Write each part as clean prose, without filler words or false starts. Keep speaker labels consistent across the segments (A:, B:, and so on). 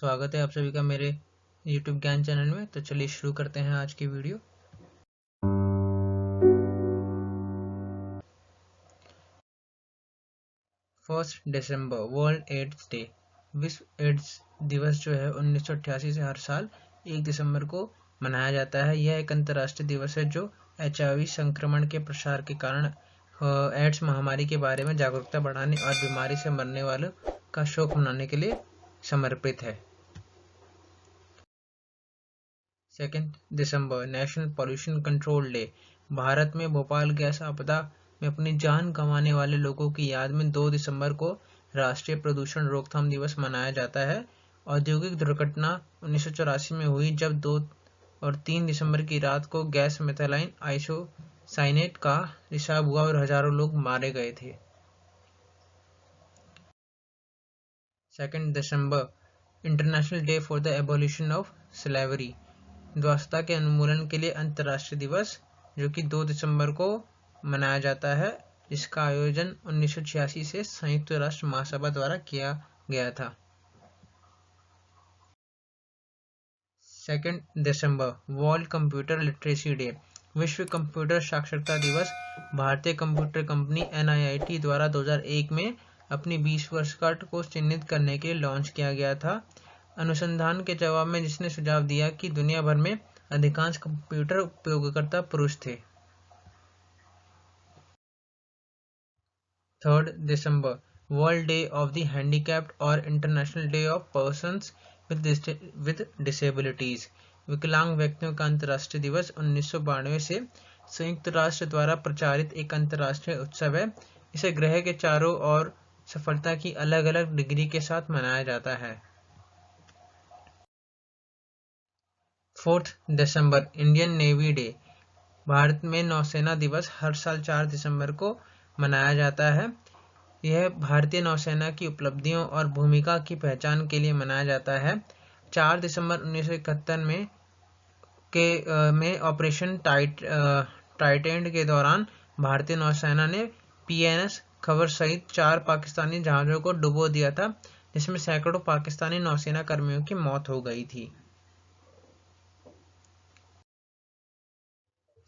A: स्वागत है आप सभी का मेरे YouTube ज्ञान चैनल में। तो चलिए शुरू करते हैं आज की वीडियो। फर्स्ट दिसंबर वर्ल्ड एड्स डे। विश्व एड्स दिवस जो है 1988 से हर साल 1 दिसंबर को मनाया जाता है। यह एक अंतर्राष्ट्रीय दिवस है जो HIV संक्रमण के प्रसार के कारण एड्स महामारी के बारे में जागरूकता बढ़ाने और बीमारी से मरने वालों का शोक मनाने के लिए समर्पित है। 2 दिसंबर national pollution control day. Bharat में भोपाल गैस आपदा में अपनी जान गंवाने वाले लोगों की याद में 2 दिसंबर को राष्ट्रीय प्रदूषण रोकथाम दिवस मनाया जाता है। औद्योगिक दुर्घटना 1984 में हुई जब 2 और 3 दिसंबर की रात को गैस मेथिलाइन आइसोसाइनेट का रिसाव हुआ और हजारों लोग मारे गए थे। 2 दिसंबर international day for the abolition of slavery. दासता के उन्मूलन के लिए अंतर्राष्ट्रीय दिवस जो कि 2 दिसंबर को मनाया जाता है, जिसका आयोजन 1986 से संयुक्त राष्ट्र महासभा द्वारा किया गया था। 2 दिसंबर वर्ल्ड कंप्यूटर लिटरेसी डे। विश्व कंप्यूटर साक्षरता दिवस भारतीय कंप्यूटर कंपनी NIIT द्वारा 2001 में अपनी 20 वर्षगांठ को चिन्हित करने के लिए लॉन्च किया गया था। अनुसंधान के जवाब में जिसने सुझाव दिया कि दुनिया भर में अधिकांश कंप्यूटर उपयोगकर्ता पुरुष थे। 3 दिसंबर world day of the handicapped और international day of persons with disabilities. विकलांग व्यक्तियों का अंतर्राष्ट्रीय दिवस 1992 से संयुक्त राष्ट्र द्वारा प्रचारित एक अंतर्राष्ट्रीय उत्सव है। इसे ग्रह के चारों ओर सफलता की अलग अलग डिग्री के साथ मनाया जाता है। 4 दिसंबर इंडियन नेवी डे। भारत में नौसेना दिवस हर साल 4 दिसंबर को मनाया जाता है। यह भारतीय नौसेना की उपलब्धियों और भूमिका की पहचान के लिए मनाया जाता है। 4 दिसंबर 1971 में ऑपरेशन टाइटेंड के दौरान भारतीय नौसेना ने PNS खबर सहित 4 पाकिस्तानी जहाजों को डुबो दिया था, जिसमें सैकड़ों पाकिस्तानी नौसेना कर्मियों की मौत हो गई थी।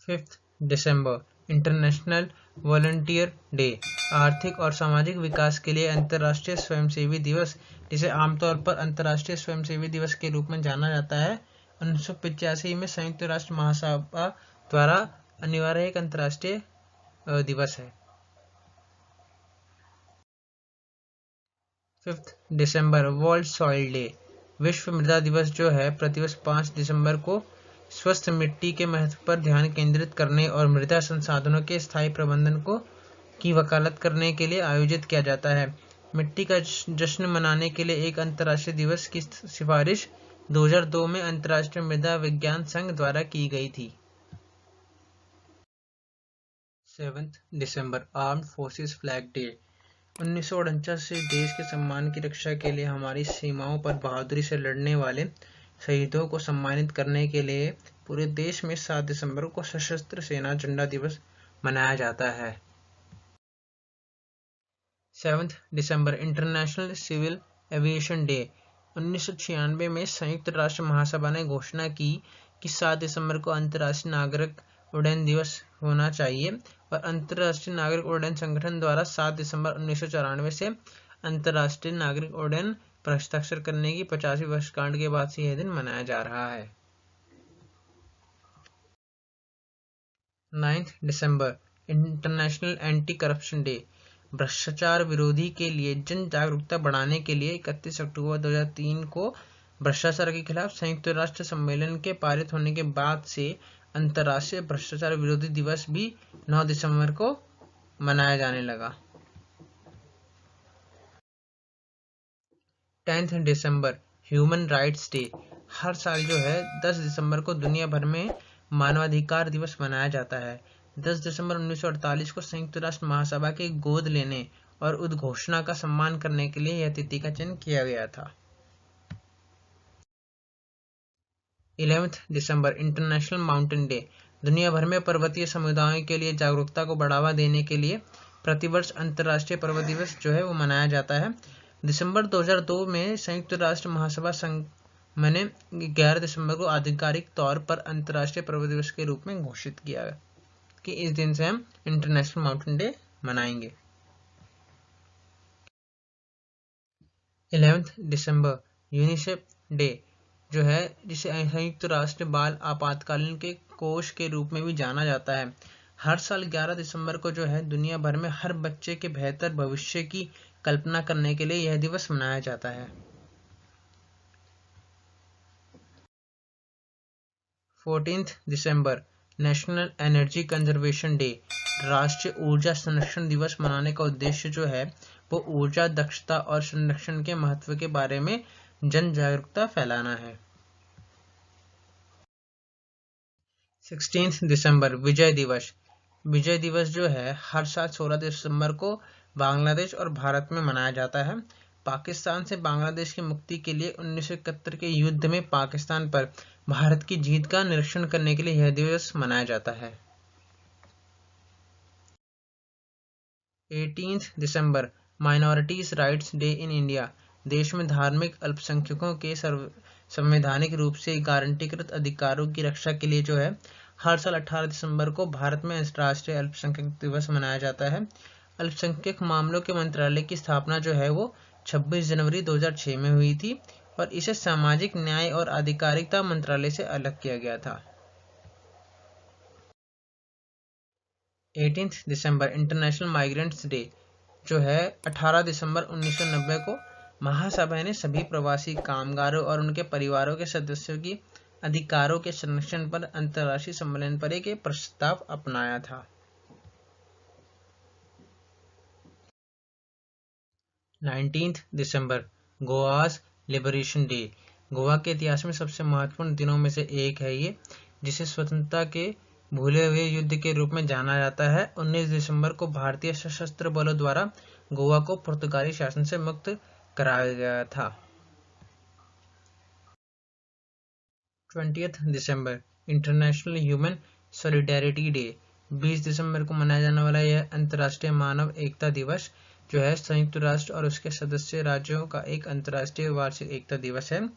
A: 5 दिसंबर इंटरनेशनल वॉलंटियर डे। आर्थिक और सामाजिक विकास के लिए अंतर्राष्ट्रीय स्वयंसेवी दिवस, जिसे आमतौर पर अंतर्राष्ट्रीय स्वयंसेवी दिवस के रूप में जाना जाता है, 1985 में संयुक्त राष्ट्र महासभा द्वारा अनिवार्य एक अंतर्राष्ट्रीय दिवस है। 5 दिसंबर वर्ल्ड सॉइल डे। विश्व मृदा दिवस जो है प्रतिवर्ष 5 दिसंबर को स्वस्थ मिट्टी के महत्व पर ध्यान केंद्रित करने और मृदा संसाधनों के स्थायी प्रबंधन की वकालत करने के लिए आयोजित किया जाता है। मिट्टी का जश्न मनाने के लिए एक अंतर्राष्ट्रीय दिवस की सिफारिश 2002 में अंतर्राष्ट्रीय मृदा विज्ञान संघ द्वारा की गई थी। 7 दिसंबर आर्म्ड फोर्सेस फ्लैग डे। 1949 से देश के सम्मान की रक्षा के लिए हमारी सीमाओं पर बहादुरी से लड़ने वाले शहीदों को सम्मानित करने के लिए पूरे देश में 7 दिसंबर को सशस्त्र सेना झंडा दिवस मनाया जाता है। 7 दिसंबर इंटरनेशनल सिविल एविएशन डे। 1996 में संयुक्त राष्ट्र महासभा ने घोषणा की कि 7 दिसंबर को अंतर्राष्ट्रीय नागरिक उड्डयन दिवस होना चाहिए और अंतर्राष्ट्रीय नागरिक उड्डयन संगठन द्वारा 7 दिसंबर 1994 से अंतर्राष्ट्रीय नागरिक उड्डयन पर हस्ताक्षर करने की 50वीं वर्षगांठ के बाद से यह दिन मनाया जा रहा है। 9 दिसंबर इंटरनेशनल एंटी करप्शन डे। भ्रष्टाचार विरोधी के लिए जन जागरूकता बढ़ाने के लिए 31 अक्टूबर 2003 को भ्रष्टाचार के खिलाफ संयुक्त राष्ट्र सम्मेलन के पारित होने के बाद से अंतर्राष्ट्रीय भ्रष्टाचार विरोधी दिवस भी 9 दिसंबर को मनाया जाने लगा। 10 दिसंबर ह्यूमन राइट्स डे। हर साल जो है 10 दिसंबर को दुनिया भर में मानवाधिकार दिवस मनाया जाता है। 10 दिसंबर 1948 को संयुक्त राष्ट्र महासभा के गोद लेने और उद्घोषणा का सम्मान करने के लिए यह तिथि का चयन किया गया था। 11 दिसंबर इंटरनेशनल माउंटेन डे। दुनिया भर में पर्वतीय समुदायों के लिए जागरूकता को बढ़ावा देने के लिए प्रतिवर्ष अंतर्राष्ट्रीय पर्वत दिवस जो है वो मनाया जाता है। दिसंबर 2002 में संयुक्त राष्ट्र महासभा संघ ने 11 दिसंबर को आधिकारिक तौर पर अंतर्राष्ट्रीय पर्वत दिवस के रूप में घोषित किया कि इस दिन से हम इंटरनेशनल माउंटेन डे मनाएंगे। 11 दिसंबर यूनिसेफ डे जो है, जिसे संयुक्त राष्ट्र बाल आपातकालीन के कोष के रूप में भी जाना जाता है। हर साल 11 दिसंबर को जो है दुनिया भर में हर बच्चे के बेहतर भविष्य की कल्पना करने के लिए यह दिवस मनाया जाता है। 14 दिसंबर नेशनल एनर्जी कंजर्वेशन डे, राष्ट्रीय ऊर्जा संरक्षण दिवस मनाने का उद्देश्य जो है वो ऊर्जा दक्षता और संरक्षण के महत्व के बारे में जन जागरूकता फैलाना है। 16 दिसंबर विजय दिवस। विजय दिवस जो है हर साल 16 दिसंबर को बांग्लादेश और भारत में मनाया जाता है। पाकिस्तान से बांग्लादेश की मुक्ति के लिए 1971 के युद्ध में पाकिस्तान पर भारत की जीत का निरीक्षण करने के लिए यह दिवस मनाया जाता है। 18 दिसंबर minorities rights day in India, देश में धार्मिक अल्पसंख्यकों के संवैधानिक रूप से गारंटीकृत अधिकारों की रक्षा के लिए जो है हर साल 18 दिसंबर को भारत में अंतर्राष्ट्रीय अल्पसंख्यक दिवस मनाया जाता है। अल्पसंख्यक मामलों के मंत्रालय की स्थापना जो है वो 26 जनवरी 2006 में हुई थी और इसे सामाजिक न्याय और आधिकारिकता मंत्रालय से अलग किया गया था। 18 दिसंबर इंटरनेशनल माइग्रेंट्स डे जो है 18 दिसंबर 1990 को महासभा ने सभी प्रवासी कामगारों और उनके परिवारों के सदस्यों की अधिकारों के संरक्षण पर अंतर्राष्ट्रीय सम्मेलन पर एक प्रस्ताव अपनाया था। 19 दिसंबर गोवास लिबरेशन डे, गोवा के इतिहास में सबसे महत्वपूर्ण दिनों में से एक है ये, जिसे स्वतंत्रता के भूले हुए युद्ध के रूप में जाना जाता है। 19 दिसंबर को भारतीय सशस्त्र बलों द्वारा गोवा को पुर्तगाली शासन से मुक्त कराया गया था। 20 दिसंबर इंटरनेशनल ह्यूमन सॉलिडेरिटी डे, 20 दिसंबर को मनाया जाने वाला यह अंतर्राष्ट्रीय मानव एकता दिवस जो है संयुक्त राष्ट्र और उसके सदस्य राज्यों का एक अंतर्राष्ट्रीय वार्षिक एकता दिवस है,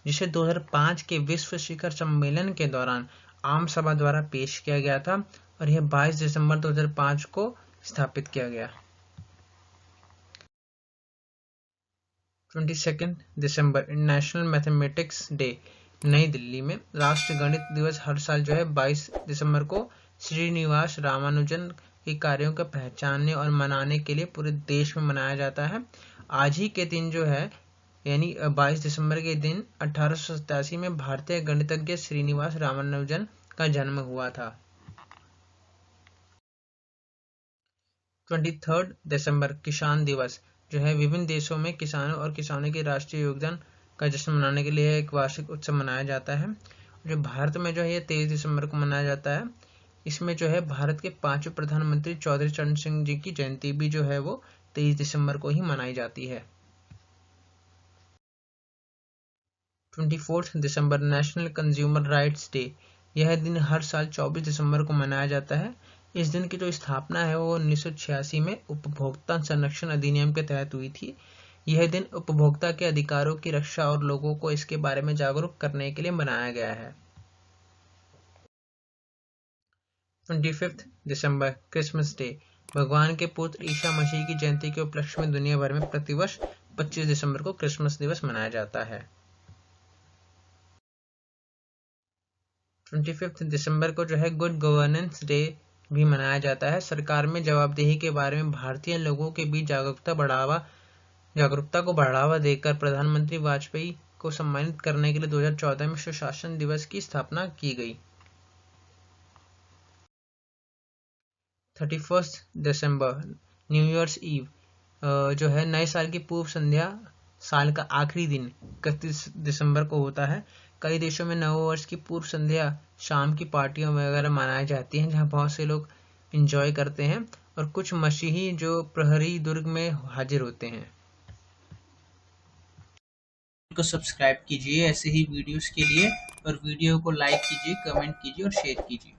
A: जिसे 2005 के विश्व शिखर सम्मेलन के दौरान आम सभा द्वारा पेश किया गया था और यह 22 दिसंबर 2005 को स्थापित किया गया। 22 दिसंबर नेशनल मैथमेटिक्स डे, नई दिल्ली में राष्ट्रीय गणित दिवस हर साल जो है 22 दिसंबर को श्रीनिवास रामानुजन के कार्यों को पहचानने और मनाने के लिए पूरे देश में मनाया जाता है। आज ही के दिन जो है यानी 22 दिसंबर के दिन 1887 में भारतीय गणितज्ञ श्रीनिवास रामानुजन का जन्म हुआ था। 23 दिसंबर किसान दिवस जो है विभिन्न देशों में किसानों और किसानों के राष्ट्रीय योगदान का जश्न मनाने के लिए एक वार्षिक उत्सव मनाया जाता है। जो भारत में जो है ये 23 दिसंबर को मनाया जाता है। इसमें जो है भारत के 5वें प्रधानमंत्री चौधरी चरण सिंह जी की जयंती भी जो है वो 23 दिसंबर को ही मनाई जाती है। 24 दिसंबर नेशनल कंज्यूमर राइट्स डे, यह दिन हर साल 24 दिसंबर को मनाया जाता है। इस दिन की जो स्थापना है वो 1986 में उपभोक्ता संरक्षण अधिनियम के तहत हुई थी। यह दिन उपभोक्ता के अधिकारों की रक्षा और लोगों को इसके बारे में जागरूक करने के लिए बनाया गया है। 25 दिसंबर क्रिसमस डे, भगवान के पुत्र ईसा मसीह की जयंती के उपलक्ष्य में दुनिया भर में प्रतिवर्ष 25 दिसंबर को क्रिसमस दिवस मनाया जाता है। 25 दिसंबर को जो है गुड गवर्नेंस डे भी मनाया जाता है। सरकार में जवाबदेही के बारे में भारतीय लोगों के बीच जागरूकता को बढ़ावा देकर प्रधानमंत्री वाजपेयी को सम्मानित करने के लिए 2014 में सुशासन दिवस की स्थापना की गई। 31 दिसंबर न्यू ईयर्स ईव जो है नए साल की पूर्व संध्या, साल का आखिरी दिन 31 दिसंबर को होता है। कई देशों में नव वर्ष की पूर्व संध्या शाम की पार्टियों वगैरह मनाई जाती हैं, जहां बहुत से लोग एंजॉय करते हैं और कुछ मसीही जो प्रहरी दुर्ग में हाजिर होते हैं। को सब्सक्राइब कीजिए ऐसे ही वीडियोस के लिए और वीडियो को लाइक कीजिए, कमेंट कीजिए और शेयर कीजिए।